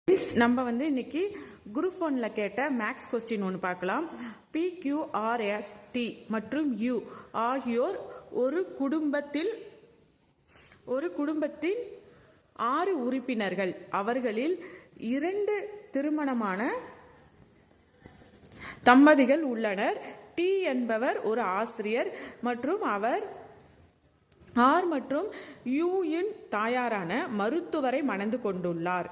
நம்ம வந்து இன்னைக்கு குரூப் 1ல கேட்ட மேக்ஸ் கொஸ்டின் ஒன்று பார்க்கலாம். PQRST மற்றும் U ஆகியோர் ஒரு குடும்பத்தில் 6 உறுப்பினர்கள். அவர்களில் 2 திருமணமான தம்பதிகள் உள்ளனர். T என்பவர் ஒரு ஆசிரியர் மற்றும் அவர் R மற்றும் U இன் தாயாரான மருத்துவரை மணந்து கொண்டுள்ளார்.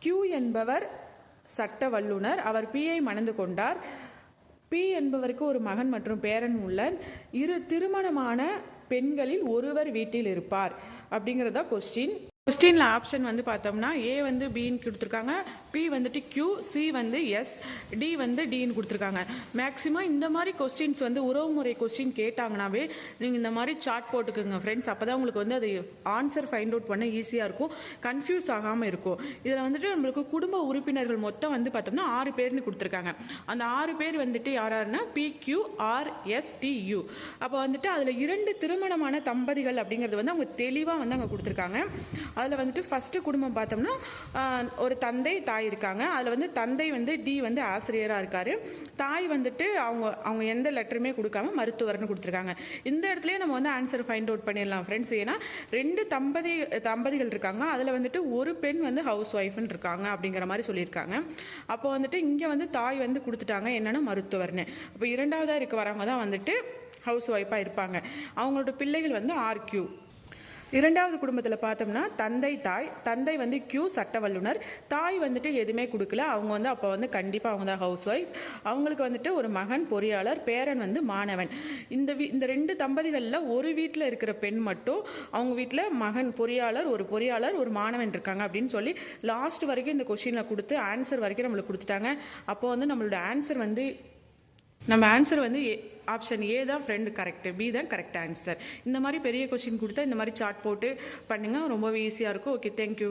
Q என்பவர் சட்ட வல்லுனர். அவர் P ஐ மணந்து கொண்டார். P என்பவருக்கு ஒரு மகன் மற்றும் பேரன் உள்ளனர். 2 திருமணமான பெண்களில் ஒருவர் வீட்டில் இருப்பார் அப்படிங்கிறதா கொஸ்டின். கொஸ்டின்ல ஆப்ஷன் வந்து பார்த்தோம்னா A வந்து Bன்னு கொடுத்துருக்காங்க, P வந்துட்டு Q, C வந்து S, D வந்து Dன்னு கொடுத்துருக்காங்க. மேக்சிமம் இந்த மாதிரி கொஸ்டின்ஸ் வந்து உறவுமுறை கொஸ்டின் கேட்டாங்கன்னாவே நீங்கள் இந்த மாதிரி சார்ட் போட்டுக்குங்க ஃப்ரெண்ட்ஸ். அப்போ தான் உங்களுக்கு வந்து அது ஆன்சர் ஃபைண்ட் அவுட் பண்ண ஈஸியாக இருக்கும், கன்ஃபியூஸ் ஆகாமல் இருக்கும். இதில் வந்துட்டு நம்மளுக்கு குடும்ப உறுப்பினர்கள் மொத்தம் வந்து பார்த்தோம்னா 6 பேர்னு கொடுத்துருக்காங்க. அந்த 6 பேர் வந்துட்டு யாராருன்னா PQRSTU. அப்போ வந்துட்டு அதில் 2 திருமணமான தம்பதிகள் அப்படிங்கிறது வந்து அவங்க தெளிவாக வந்து அங்கே கொடுத்துருக்காங்க. அதில் வந்துட்டு ஃபர்ஸ்ட் குடும்பம் பார்த்தோம்னா ஒரு தந்தை தாய் இருக்காங்க. அதில் வந்து தந்தை வந்து D வந்து ஆசிரியராக இருக்காரு. தாய் வந்துட்டு அவங்க எந்த லெட்டருமே கொடுக்காம மருத்துவர்னு கொடுத்துருக்காங்க. இந்த இடத்துலயே நம்ம வந்து ஆன்சர் ஃபைண்ட் அவுட் பண்ணிடலாம் ஃப்ரெண்ட்ஸ். ஏன்னா 2 தம்பதிகள் இருக்காங்க, அதில் வந்துட்டு ஒரு பெண் வந்து ஹவுஸ் ஒய்ஃப்னு இருக்காங்க அப்படிங்கிற மாதிரி சொல்லியிருக்காங்க. அப்போ வந்துட்டு இங்கே வந்து தாய் வந்து கொடுத்துட்டாங்க என்னன்னா மருத்துவர்னு. அப்போ 2வதா வரவங்க தான் வந்துட்டு ஹவுஸ் ஒய்ஃபாக இருப்பாங்க. அவங்களோட பிள்ளைகள் வந்து RQ. 2வது குடும்பத்தில் பார்த்தோம்னா தந்தை வந்து Q சட்ட வல்லுனர், தாய் வந்துட்டு எதுவுமே கொடுக்கல. அவங்க வந்து அப்போ வந்து கண்டிப்பாக அவங்க தான் ஹவுஸ் ஒய்ஃப். அவங்களுக்கு வந்துட்டு ஒரு மகன் பொறியாளர், பேரன் வந்து மாணவன். இந்த 2 தம்பதிகளில் ஒரு வீட்டில் இருக்கிற பெண் மட்டும் அவங்க வீட்டில் மகன் பொறியாளர், ஒரு மாணவன் இருக்காங்க அப்படின்னு சொல்லி லாஸ்ட் வரைக்கும் இந்த கொஸ்டினில் கொடுத்து ஆன்சர் வரைக்கும் நம்மளுக்கு கொடுத்துட்டாங்க. அப்போ வந்து நம்மளோட ஆன்சர் வந்து ஆப்ஷன் A தான் ஃப்ரெண்ட் கரெக்ட், B தான் கரெக்ட் ஆன்சர். இந்த மாதிரி பெரிய கொஸ்டின் கொடுத்தா இந்த மாதிரி சார்ட் போட்டு பண்ணுங்க, ரொம்பவே ஈஸியாக இருக்கும். Okay, thank you.